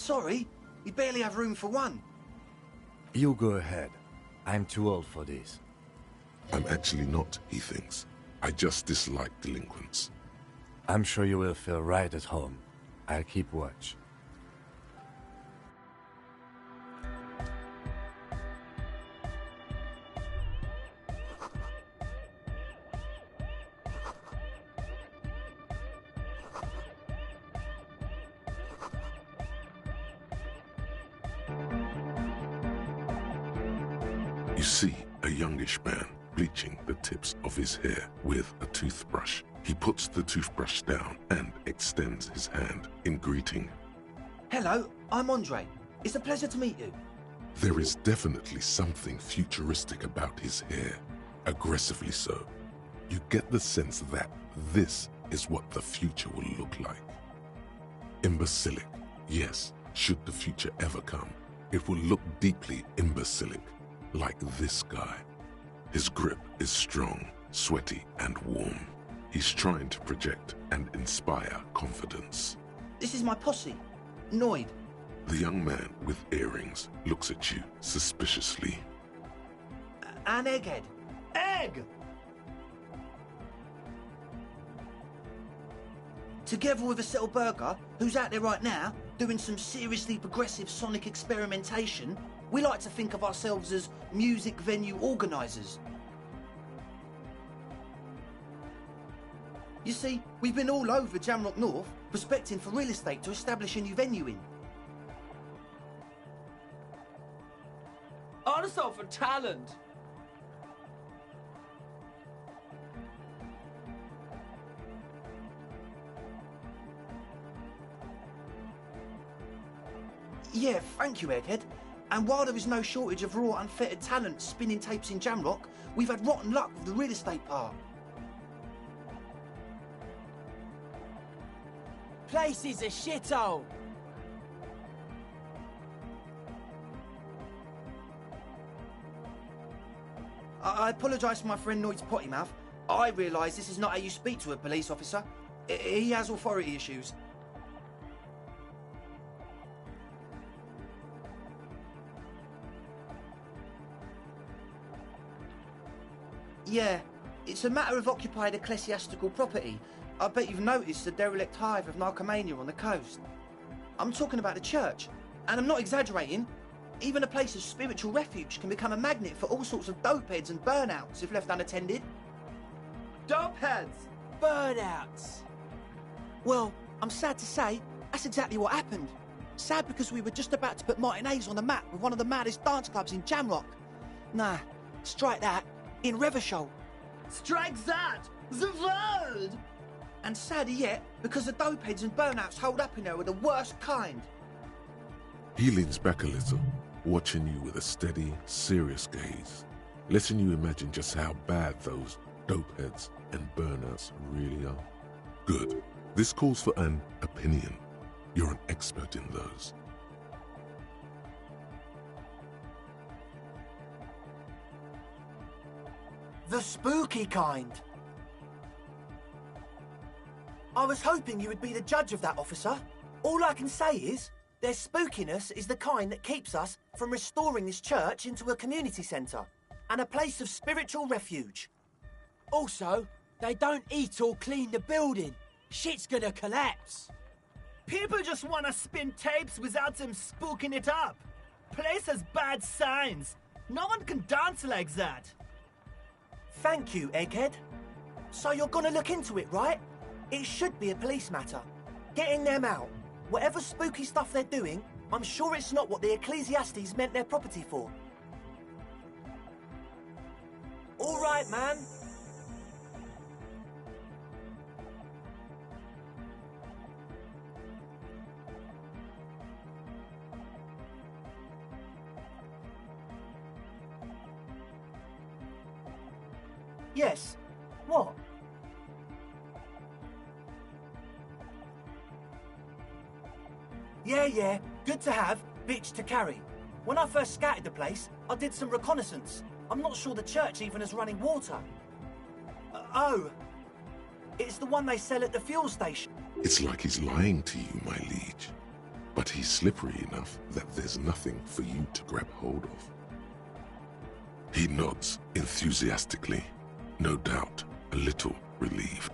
Sorry, we barely have room for one. You go ahead. I'm too old for this. I'm actually not, he thinks. I just dislike delinquents. I'm sure you will feel right at home. I'll keep watch. You see a youngish man bleaching the tips of his hair with a toothbrush. He puts the toothbrush down and extends his hand in greeting. Hello, I'm Andre. It's a pleasure to meet you. There is definitely something futuristic about his hair, aggressively so. You get the sense that this is what the future will look like. Imbecilic, yes, should the future ever come, it will look deeply imbecilic, like this guy. His grip is strong, sweaty, and warm. He's trying to project and inspire confidence. This is my posse, Noid. The young man with earrings looks at you suspiciously. An egghead. Egg! Together with a Settle Burger, who's out there right now, doing some seriously progressive sonic experimentation, we like to think of ourselves as music venue organisers. You see, we've been all over Jamrock North, prospecting for real estate to establish a new venue in. Also for talent. Yeah, thank you, Egghead. And while there is no shortage of raw, unfettered talent spinning tapes in Jamrock, we've had rotten luck with the real estate part. Place is a shithole. I apologise for my friend Noid's potty mouth. I realise this is not how you speak to a police officer. He has authority issues. Yeah, it's a matter of occupied ecclesiastical property. I bet you've noticed the derelict hive of narcomania on the coast. I'm talking about the church, and I'm not exaggerating. Even a place of spiritual refuge can become a magnet for all sorts of dopeheads and burnouts if left unattended. Dopeheads! Burnouts! Well, I'm sad to say, that's exactly what happened. Sad because we were just about to put Martinez on the map with one of the maddest dance clubs in Jamrock. Nah, strike that, in Revachol. Strike that! The world! And sadder yet, because the dopeheads and burnouts holed up in there were the worst kind. He leans back a little, watching you with a steady, serious gaze, letting you imagine just how bad those dopeheads and burnouts really are. Good. This calls for an opinion. You're an expert in those. The spooky kind. I was hoping you would be the judge of that, officer. All I can say is, their spookiness is the kind that keeps us from restoring this church into a community centre and a place of spiritual refuge. Also, they don't eat or clean the building. Shit's gonna collapse. People just want to spin tapes without them spooking it up. Place has bad signs. No one can dance like that. Thank you, Egghead. So you're gonna look into it, right? It should be a police matter. Getting them out. Whatever spooky stuff they're doing, I'm sure it's not what the Ecclesiastes meant their property for. All right, man. Yes. What? Yeah, good to have, bitch to carry. When I first scouted the place, I did some reconnaissance. I'm not sure the church even has running water. Oh, it's the one they sell at the fuel station. It's like he's lying to you, my liege. but he's slippery enough that there's nothing for you to grab hold of. He nods enthusiastically, no doubt a little relieved.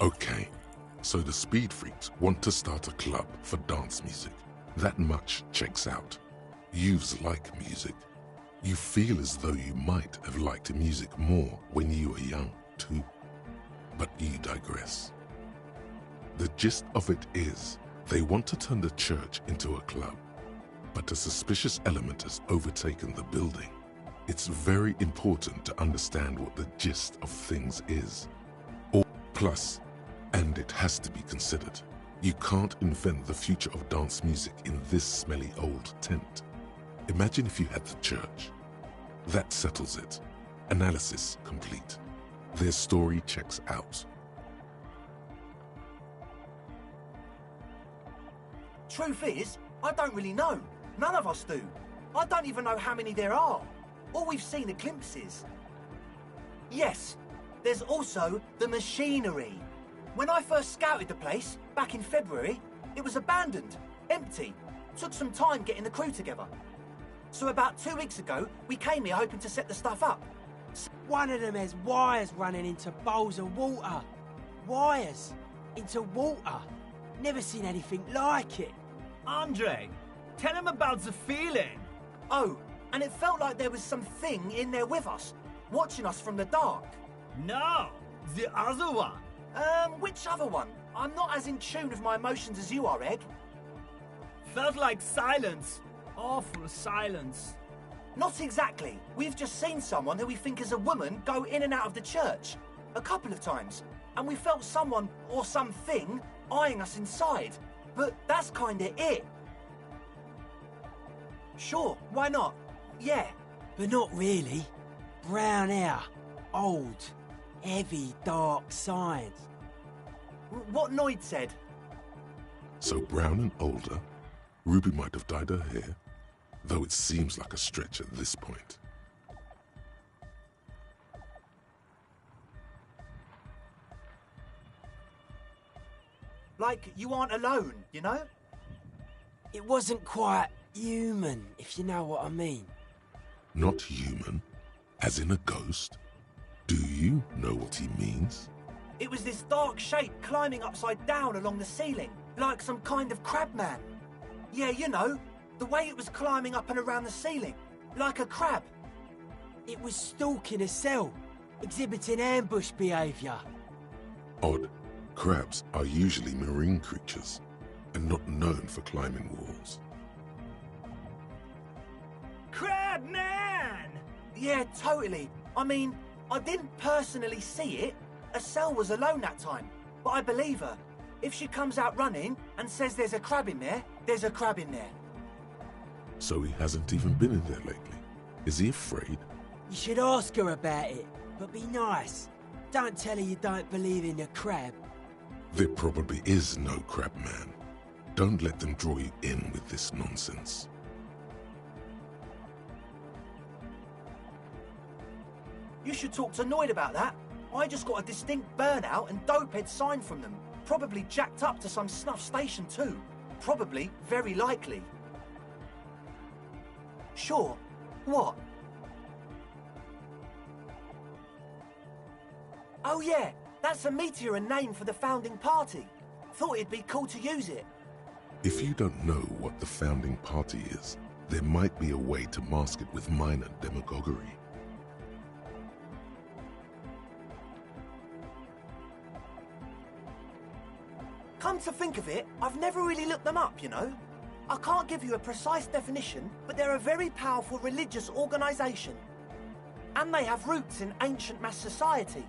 Okay, so the speed freaks want to start a club for dance music. That much checks out. Youths like music. You feel as though you might have liked music more when you were young, too. But you digress. The gist of it is, they want to turn the church into a club, but a suspicious element has overtaken the building. It's very important to understand what the gist of things is. Plus, and it has to be considered, you can't invent the future of dance music in this smelly old tent. Imagine if you had the church. That settles it. Analysis complete. Their story checks out. Truth is, I don't really know. None of us do. I don't even know how many there are. All we've seen are glimpses. Yes, there's also the machinery. When I first scouted the place, back in February, it was abandoned, empty. Took some time getting the crew together. So about 2 weeks ago, we came here hoping to set the stuff up. One of them has wires running into bowls of water. Wires into water. Never seen anything like it. Andre, tell him about the feeling. Oh, and it felt like there was something in there with us, watching us from the dark. No, the other one. Which other one? I'm not as in tune with my emotions as you are, Egg. Felt like silence. Awful silence. Not exactly. We've just seen someone who we think is a woman go in and out of the church. A couple of times. And we felt someone, or something, eyeing us inside. But that's kinda it. Sure, why not? Yeah. But not really. Brown hair. Old. Heavy, dark sides. What Noid said. So brown and older, Ruby might have dyed her hair, though it seems like a stretch at this point. Like, you aren't alone, you know? It wasn't quite human, if you know what I mean. Not human, as in a ghost? Do you know what he means? It was this dark shape climbing upside down along the ceiling, like some kind of crabman. Yeah, you know, the way it was climbing up and around the ceiling, like a crab. It was stalking a cell, exhibiting ambush behaviour. Odd. Crabs are usually marine creatures, and not known for climbing walls. Crab man! Yeah, totally. I mean, I didn't personally see it. Estelle was alone that time, but I believe her. If she comes out running and says there's a crab in there, there's a crab in there. So he hasn't even been in there lately. Is he afraid? You should ask her about it, but be nice. Don't tell her you don't believe in the crab. There probably is no crab man. Don't let them draw you in with this nonsense. You should talk to Noid about that. I just got a distinct burnout and dopehead sign from them. Probably jacked up to some snuff station too. Probably, very likely. Sure. What? Oh yeah, that's a meteor and name for the founding party. Thought it'd be cool to use it. If you don't know what the founding party is, there might be a way to mask it with minor demagoguery. Come to think of it, I've never really looked them up, you know? I can't give you a precise definition, but they're a very powerful religious organisation. And they have roots in ancient mass society.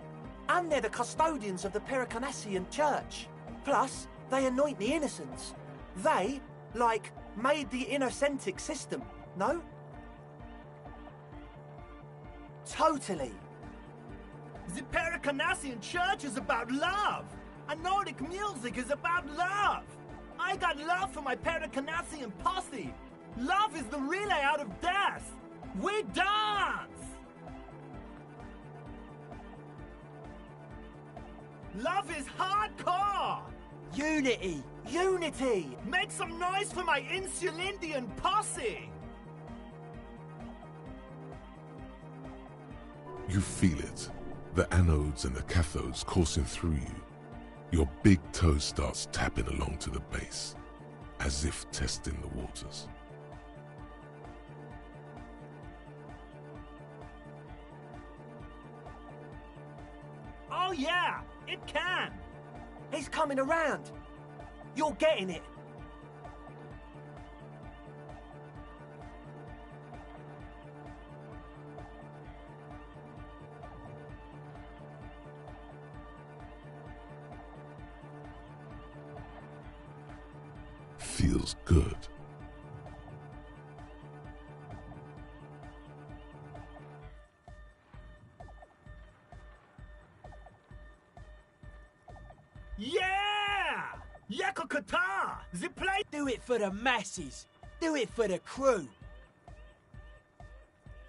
And they're the custodians of the Pericarnassian Church. Plus, they anoint the innocents. They, like, made the innocentic system, no? Totally. The Pericarnassian Church is about love. And Nordic music is about love. I got love for my Pericarnassian posse. Love is the relay out of death. We dance. Love is hardcore! Unity! Unity! Make some noise for my Insulindian posse! You feel it. The anodes and the cathodes coursing through you. Your big toe starts tapping along to the base, as if testing the waters. Oh yeah, it can! He's coming around. You're getting it. Feels good. Yeah! Yakokata! The play. Do it for the masses. Do it for the crew.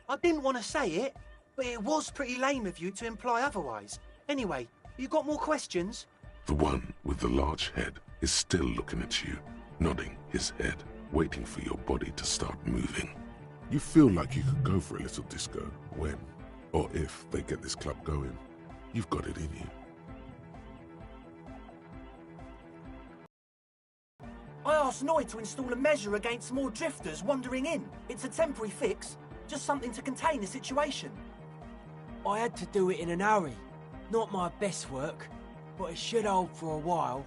I didn't want to say it, but it was pretty lame of you to imply otherwise. Anyway, you got more questions? The one with the large head is still looking at you, nodding his head, waiting for your body to start moving. You feel like you could go for a little disco when, or if they get this club going. You've got it in you. I asked Noid to install a measure against more drifters wandering in. It's a temporary fix, just something to contain the situation. I had to do it in an hurry. Not my best work, but it should hold for a while.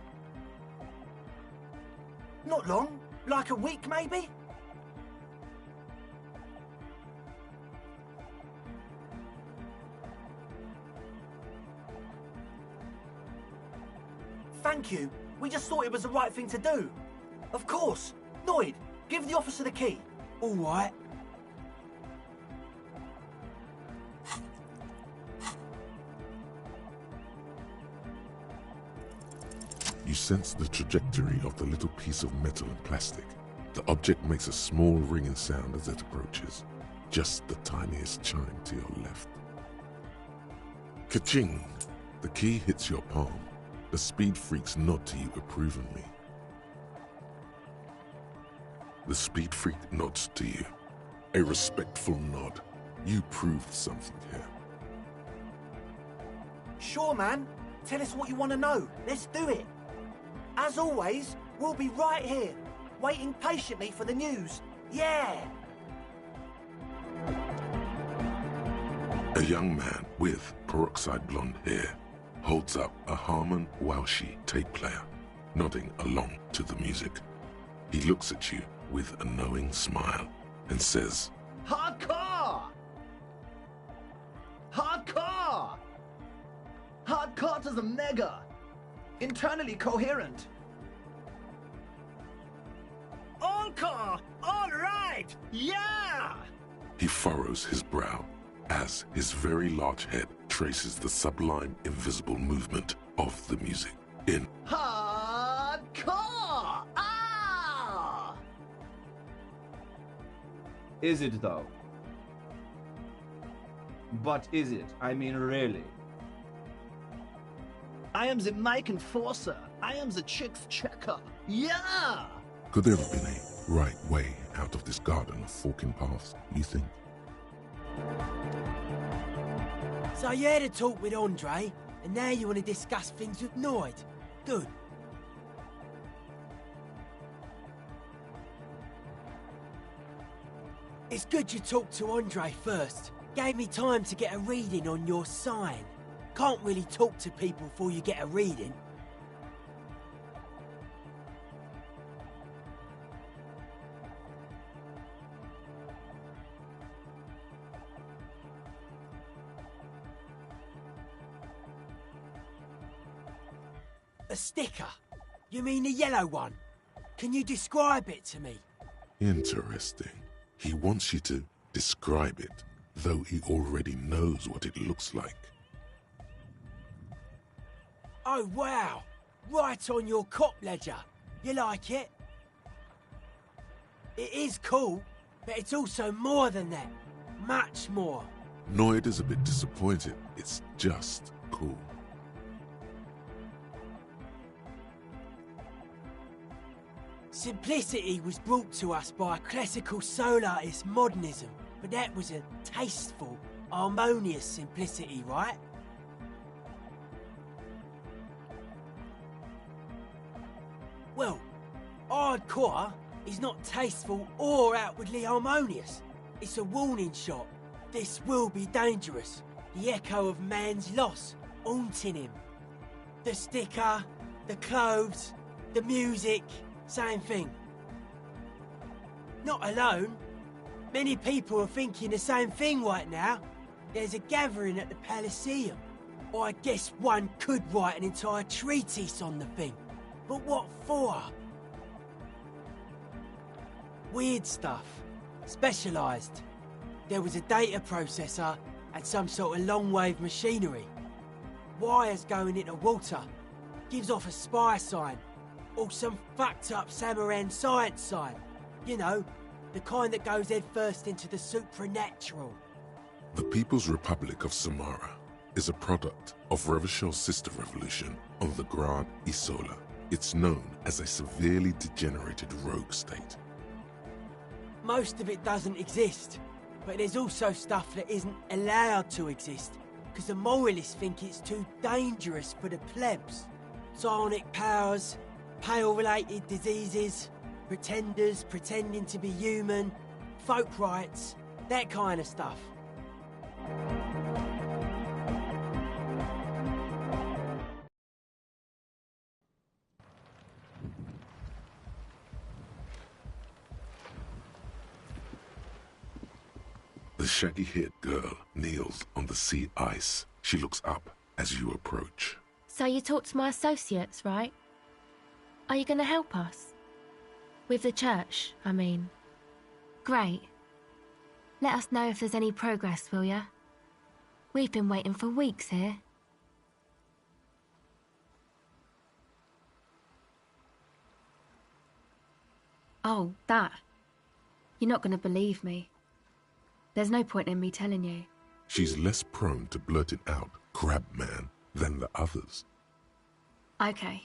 Not long, like a week maybe? Thank you. We just thought it was the right thing to do. Of course. Noid, give the officer the key. All right. You sense the trajectory of the little piece of metal and plastic. The object makes a small ringing sound as it approaches, just the tiniest chime to your left. Ka-ching! The key hits your palm. The speed freaks nod to you approvingly. The speed freak nods to you. A respectful nod. You proved something here. Sure, man. Tell us what you want to know. Let's do it. As always, we'll be right here, waiting patiently for the news. Yeah! A young man with peroxide blonde hair holds up a Harman Waushi tape player, nodding along to the music. He looks at you with a knowing smile and says, Hardcore! Hardcore! Hardcore to the mega! Internally coherent. Encore! All right! Yeah! he furrows his brow as his very large head traces the sublime invisible movement of the music in Hardcore! Ah! Is it though? But is it? I mean, really? I am the mic enforcer. I am the chicks checker. Yeah! Could there have been a right way out of this garden of forking paths, you think? So you had a talk with Andre, and now you want to discuss things with Noid. Good. It's good you talked to Andre first. Gave me time to get a reading on your sign. Can't really talk to people before you get a reading. A sticker? You mean the yellow one? Can you describe it to me? Interesting. He wants you to describe it, though he already knows what it looks like. Oh, wow! Right on your cop ledger. You like it? It is cool, but it's also more than that. Much more. Noid is a bit disappointed. It's just cool. Simplicity was brought to us by classical soul artist modernism, but that was a tasteful, harmonious simplicity, right? Well, hardcore is not tasteful or outwardly harmonious. It's a warning shot. This will be dangerous. The echo of man's loss, haunting him. The sticker, the clothes, the music, same thing. Not alone. Many people are thinking the same thing right now. There's a gathering at the Elysium. I guess one could write an entire treatise on the thing. But what for? Weird stuff. Specialised. There was a data processor and some sort of long-wave machinery. Wires going into water. Gives off a spy sign. Or some fucked-up Samaran science sign. You know, the kind that goes headfirst into the supernatural. The People's Republic of Samara is a product of Revachel's sister revolution on the Grand Isola. It's known as a severely degenerated rogue state. Most of it doesn't exist, but there's also stuff that isn't allowed to exist, because the moralists think it's too dangerous for the plebs. Psionic powers, pale-related diseases, pretenders pretending to be human, folk rights, that kind of stuff. The shaggy-haired girl kneels on the sea ice. She looks up as you approach. So you talked to my associates, right? Are you going to help us? With the church, I mean. Great. Let us know if there's any progress, will ya? We've been waiting for weeks here. Oh, that. You're not going to believe me. There's no point in me telling you. She's less prone to blurt it out, crab man, than the others. Okay.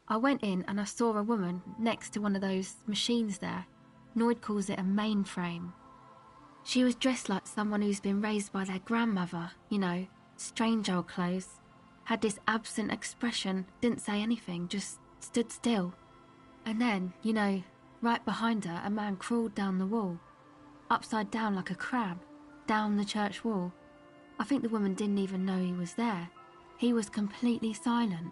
I went in and I saw a woman next to one of those machines there. Noid calls it a mainframe. She was dressed like someone who's been raised by their grandmother, you know, strange old clothes. Had this absent expression, didn't say anything, just stood still. And then, you know, right behind her, a man crawled down the wall. Upside down like a crab, down the church wall. I think the woman didn't even know he was there. He was completely silent.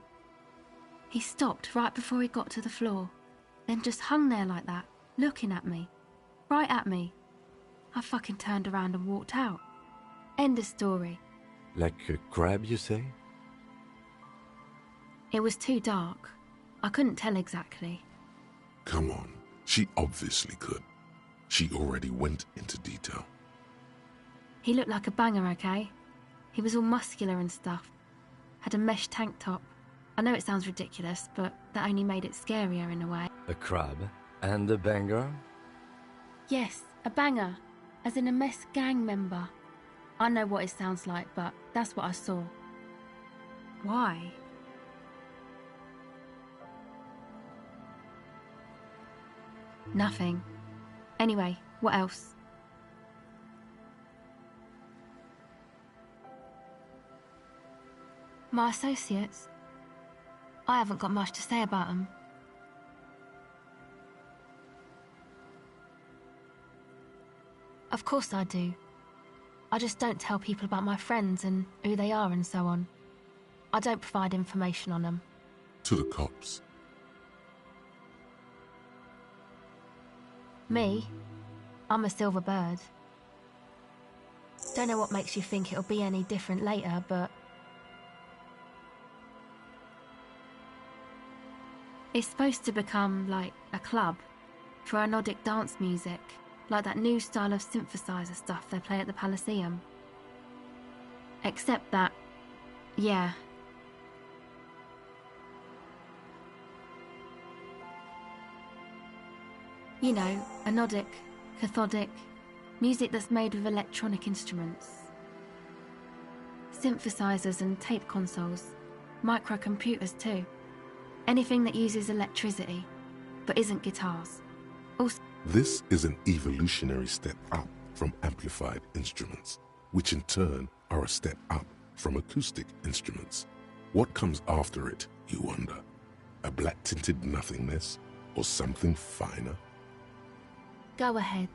He stopped right before he got to the floor, then just hung there like that, looking at me. Right at me. I fucking turned around and walked out. End of story. Like a crab, you say? It was too dark. I couldn't tell exactly. Come on, she obviously could. She already went into detail. He looked like a banger, okay? He was all muscular and stuff. Had a mesh tank top. I know it sounds ridiculous, but that only made it scarier in a way. A crab and a banger? Yes, a banger. As in a mess gang member. I know what it sounds like, but that's what I saw. Why? Nothing. Anyway, what else? My associates? I haven't got much to say about them. Of course I do. I just don't tell people about my friends and who they are and so on. I don't provide information on them. To the cops. Me? I'm a silver bird. Don't know what makes you think it'll be any different later, but... It's supposed to become, like, a club for anodic dance music, like that new style of synthesizer stuff they play at the Elysium. Except that... yeah. You know, anodic, cathodic, music that's made with electronic instruments. Synthesizers and tape consoles, microcomputers too. Anything that uses electricity. but isn't guitars. Also, This is an evolutionary step up from amplified instruments, which in turn are a step up from acoustic instruments. What comes after it, you wonder? A black-tinted nothingness or something finer? go ahead.